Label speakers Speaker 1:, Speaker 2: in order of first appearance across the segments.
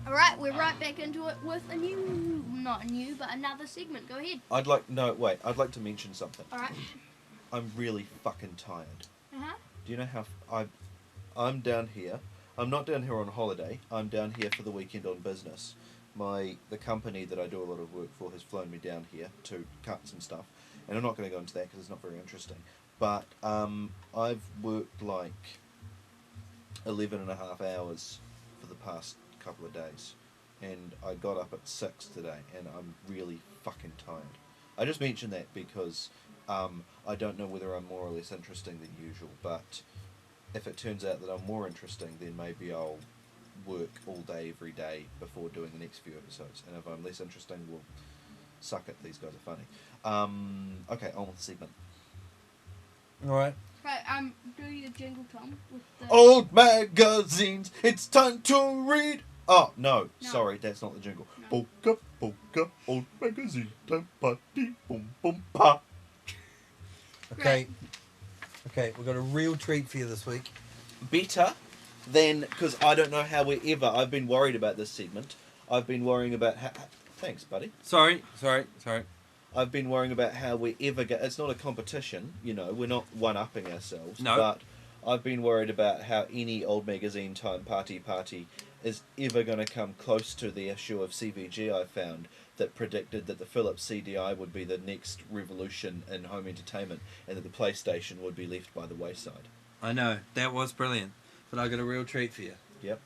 Speaker 1: Alright, we're right back into it with another segment. Go ahead.
Speaker 2: I'd like to mention something.
Speaker 1: Alright.
Speaker 2: I'm really fucking tired.
Speaker 1: Uh-huh.
Speaker 2: Do you know how I'm down here? I'm not down here on holiday. I'm down here for the weekend on business. The company that I do a lot of work for has flown me down here to cut some stuff, and I'm not going to go into that because it's not very interesting. But I've worked like 11.5 hours for the past couple of days, and I got up at 6 today, and I'm really fucking tired. I just mention that because I don't know whether I'm more or less interesting than usual, but if it turns out that I'm more interesting, then maybe I'll work all day every day before doing the next few episodes, and if I'm less interesting, well, suck it, these guys are funny. Okay, on with the segment.
Speaker 3: Alright.
Speaker 1: Right, do your jingle, Tom. With the...
Speaker 2: Old magazines, it's time to read. Oh, no, sorry, that's not the jingle.
Speaker 1: No.
Speaker 2: Poka, poka, old magazine, time party, boom, boom, pa.
Speaker 3: Okay. Okay, we've got a real treat for you this week.
Speaker 2: Better than, because I don't know how I've been worried about this segment. I've been worrying about how, thanks, buddy.
Speaker 3: Sorry.
Speaker 2: I've been worrying about how we ever get, it's not a competition, we're not one-upping ourselves.
Speaker 3: No.
Speaker 2: But I've been worried about how any old magazine time party is ever going to come close to the issue of CVG I found that predicted that the Philips CDI would be the next revolution in home entertainment and that the PlayStation would be left by the wayside.
Speaker 3: I know, that was brilliant. But I've got a real treat for you.
Speaker 2: Yep.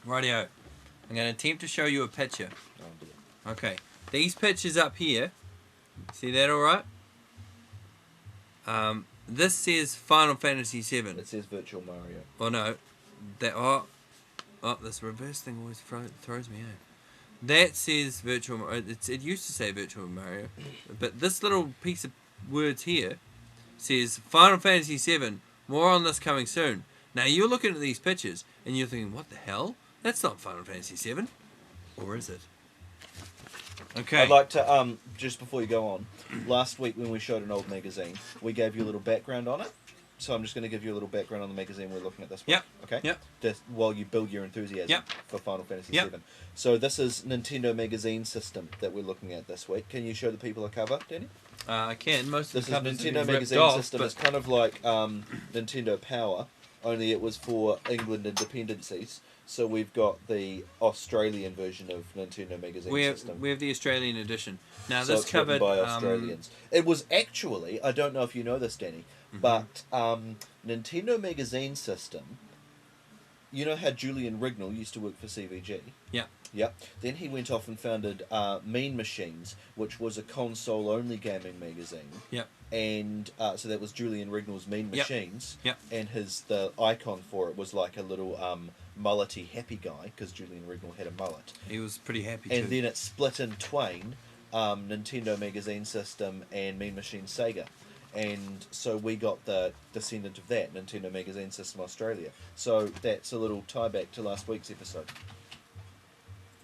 Speaker 3: Rightio. I'm going to attempt to show you a picture.
Speaker 2: Oh, dear.
Speaker 3: Okay. These pictures up here, see that alright? This says Final Fantasy VII.
Speaker 2: It says Virtual Mario.
Speaker 3: Oh no. This reverse thing always throws me out. That says Virtual Mario. It used to say Virtual Mario. But this little piece of words here says Final Fantasy VII. More on this coming soon. Now you're looking at these pictures and you're thinking, what the hell? That's not Final Fantasy VII. Or is it? Okay.
Speaker 2: I'd like to, just before you go on, last week when we showed an old magazine, we gave you a little background on it. So I'm just going to give you a little background on the magazine we're looking at this week.
Speaker 3: Yep.
Speaker 2: Okay?
Speaker 3: Yep.
Speaker 2: Just while you build your enthusiasm
Speaker 3: Yep.
Speaker 2: for Final Fantasy
Speaker 3: Yep.
Speaker 2: VII. So this is Nintendo Magazine System that we're looking at this week. Can you show the people a cover, Danny?
Speaker 3: I can. Most of
Speaker 2: This
Speaker 3: the
Speaker 2: is
Speaker 3: covers have
Speaker 2: Nintendo
Speaker 3: been
Speaker 2: Magazine
Speaker 3: ripped off,
Speaker 2: System.
Speaker 3: but
Speaker 2: It's kind of like Nintendo Power, only it was for England and dependencies. So we've got the Australian version of Nintendo Magazine System.
Speaker 3: we have the Australian edition. Now
Speaker 2: So
Speaker 3: this
Speaker 2: it's written
Speaker 3: covered
Speaker 2: by Australians. It was actually, I don't know if you know this, Danny, but Nintendo Magazine System, you know how Julian Rignall used to work for CVG?
Speaker 3: Yeah.
Speaker 2: Yep. Then he went off and founded Mean Machines, which was a console-only gaming magazine.
Speaker 3: Yep.
Speaker 2: And so that was Julian Rignall's Mean
Speaker 3: Yep.
Speaker 2: Machines.
Speaker 3: Yep.
Speaker 2: And the icon for it was like a little mullety happy guy, because Julian Rignall had a mullet.
Speaker 3: He was pretty happy
Speaker 2: And
Speaker 3: too.
Speaker 2: then it split in twain, Nintendo Magazine System and Mean Machine Sega. And so we got the descendant of that, Nintendo Magazine System Australia. So that's a little tie back to last week's episode.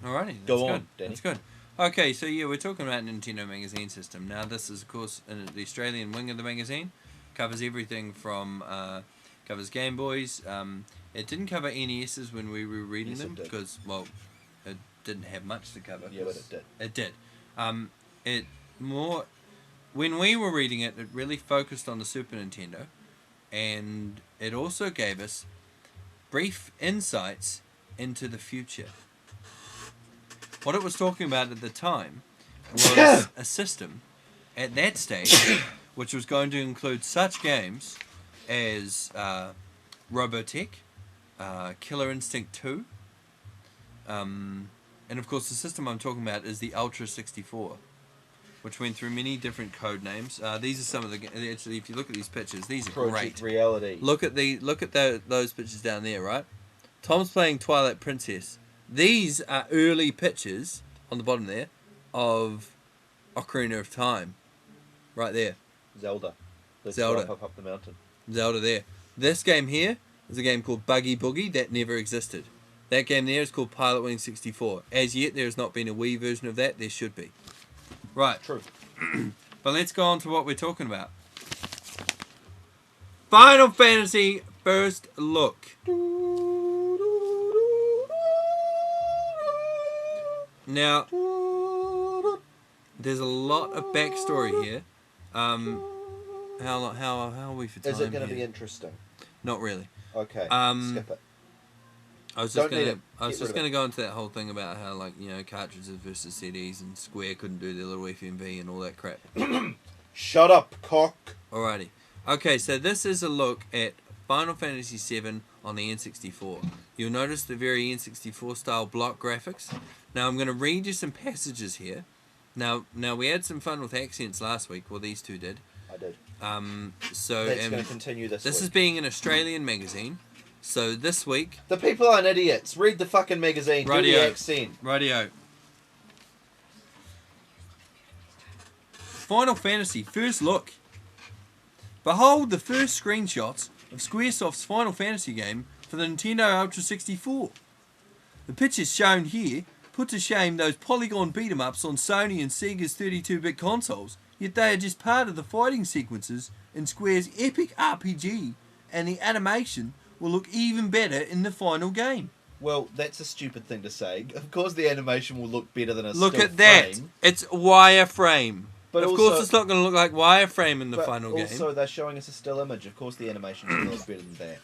Speaker 3: Alrighty,
Speaker 2: Go on, Danny.
Speaker 3: That's good. Okay, so yeah, we're talking about Nintendo Magazine System. Now this is, of course, the Australian wing of the magazine. Covers everything from, covers Game Boys. It didn't cover NESs when we were reading them, because, well, it didn't have much to cover.
Speaker 2: Yeah, but it did.
Speaker 3: It did. When we were reading it, it really focused on the Super Nintendo, and it also gave us brief insights into the future. What it was talking about at the time was a system at that stage which was going to include such games as Robotech, Killer Instinct 2, and of course the system I'm talking about is the Ultra 64, which went through many different code names. These are some of the, actually if you look at these pictures, these are
Speaker 2: Project
Speaker 3: great.
Speaker 2: Reality.
Speaker 3: Look at those pictures down there, right? Tom's playing Twilight Princess. These are early pictures on the bottom there of Ocarina of Time, right there.
Speaker 2: Zelda. Let's
Speaker 3: Zelda.
Speaker 2: drive up the mountain.
Speaker 3: Zelda there. This game here is a game called Buggy Boogie that never existed. That game there is called Pilot Wing 64. As yet, there has not been a Wii version of that. There should be. Right.
Speaker 2: True.
Speaker 3: But let's go on to what we're talking about. Final Fantasy First Look. Now, there's a lot of backstory here. How are we for time?
Speaker 2: Is it going to
Speaker 3: here?
Speaker 2: be interesting?
Speaker 3: Not really.
Speaker 2: Okay. Skip it.
Speaker 3: I was
Speaker 2: Don't need it.
Speaker 3: just gonna go into that whole thing about how, like, you know, cartridges versus CDs, and Square couldn't do their little FMV and all that crap.
Speaker 2: Shut up, cock.
Speaker 3: Alrighty. Okay, so this is a look at Final Fantasy VII on the N64. You'll notice the very N64 style block graphics. Now I'm gonna read you some passages here. Now we had some fun with accents last week. Well, these two did.
Speaker 2: I did.
Speaker 3: So
Speaker 2: That's going to continue this week.
Speaker 3: is being an Australian magazine. So this week...
Speaker 2: The people aren't idiots. Read the fucking magazine. Do the accent.
Speaker 3: Radio. Final Fantasy First Look. Behold the first screenshots of Squaresoft's Final Fantasy game for the Nintendo Ultra 64. The pictures shown here put to shame those polygon beat-em-ups on Sony and Sega's 32-bit consoles, yet they are just part of the fighting sequences in Square's epic RPG, and the animation will look even better in the final game.
Speaker 2: Well, that's a stupid thing to say. Of course the animation will look better than a
Speaker 3: Look
Speaker 2: still
Speaker 3: at that.
Speaker 2: frame.
Speaker 3: It's wireframe.
Speaker 2: But
Speaker 3: of
Speaker 2: also,
Speaker 3: course it's not going to look like wireframe in the final game.
Speaker 2: Also, they're showing us a still image. Of course the animation is going to look better than that.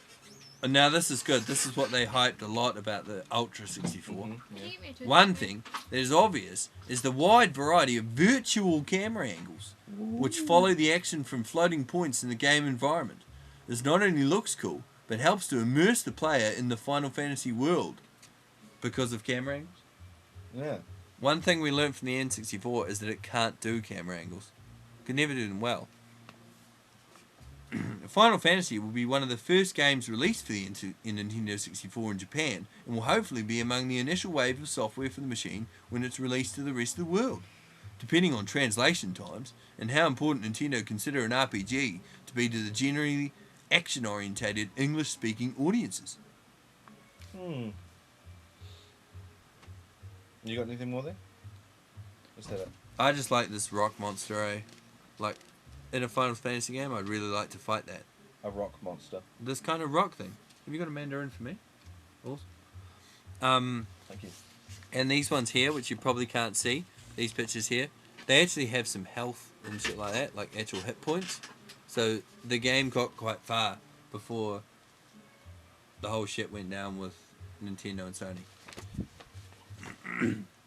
Speaker 3: And now this is good. This is what they hyped a lot about the Ultra 64.
Speaker 2: Yeah.
Speaker 3: One thing that is obvious is the wide variety of virtual camera angles, which follow the action from floating points in the game environment. This not only looks cool, but helps to immerse the player in the Final Fantasy world because of camera angles.
Speaker 2: Yeah.
Speaker 3: One thing we learned from the N64 is that it can't do camera angles. It can never do them well. Final Fantasy will be one of the first games released for the Nintendo 64 in Japan, and will hopefully be among the initial wave of software for the machine when it's released to the rest of the world. Depending on translation times, and how important Nintendo consider an RPG to be to the generally action-orientated English-speaking audiences.
Speaker 2: You got anything more there? Is that it?
Speaker 3: I just like this rock monster, eh? Like, in a Final Fantasy game, I'd really like to fight that.
Speaker 2: A rock monster.
Speaker 3: This kind of rock thing. Have you got a Mandarin for me? Awesome.
Speaker 2: Thank you.
Speaker 3: And these ones here, which you probably can't see, these pictures here, they actually have some health and shit like that, like actual hit points. So the game got quite far before the whole shit went down with Nintendo and Sony.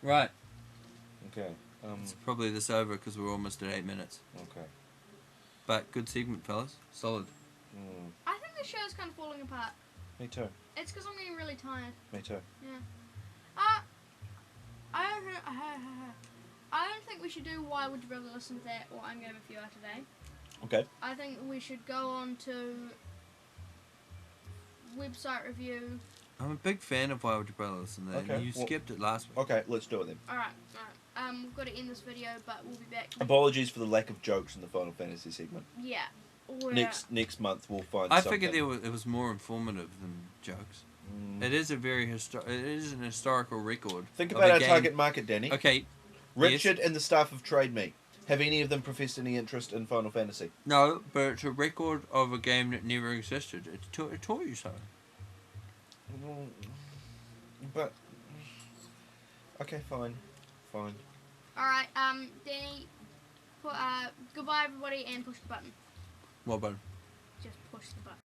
Speaker 3: Right.
Speaker 2: Okay.
Speaker 3: It's probably this over because we're almost at 8 minutes.
Speaker 2: Okay.
Speaker 3: But good segment, fellas. Solid.
Speaker 1: I think the show's kind of falling apart.
Speaker 2: Me too.
Speaker 1: It's because I'm getting really tired.
Speaker 2: Me too.
Speaker 1: Yeah. I don't think we should do Why Would You Rather Listen to That or I'm Going to Have a Few Hours Today.
Speaker 2: Okay.
Speaker 1: I think we should go on to website review.
Speaker 3: I'm a big fan of Why Would You Rather Listen to That.
Speaker 2: Okay,
Speaker 3: You
Speaker 2: well-
Speaker 3: skipped it last week.
Speaker 2: Okay, let's do it then.
Speaker 1: Alright. We've got to end this video, but we'll be back.
Speaker 2: Apologies for the lack of jokes in the Final Fantasy segment.
Speaker 1: Yeah.
Speaker 2: Next month we'll find
Speaker 3: I
Speaker 2: something.
Speaker 3: figured it was more informative than jokes. It is a very it is an historical record.
Speaker 2: Think
Speaker 3: of
Speaker 2: about
Speaker 3: a
Speaker 2: our
Speaker 3: game.
Speaker 2: target market, Danny.
Speaker 3: Okay.
Speaker 2: Richard and the staff of Trade Me. Have any of them professed any interest in Final Fantasy?
Speaker 3: No, but it's a record of a game that never existed. It taught you something.
Speaker 2: But okay, fine.
Speaker 1: Alright, Danny, goodbye everybody and push the button.
Speaker 3: Well done.
Speaker 1: Just push the button.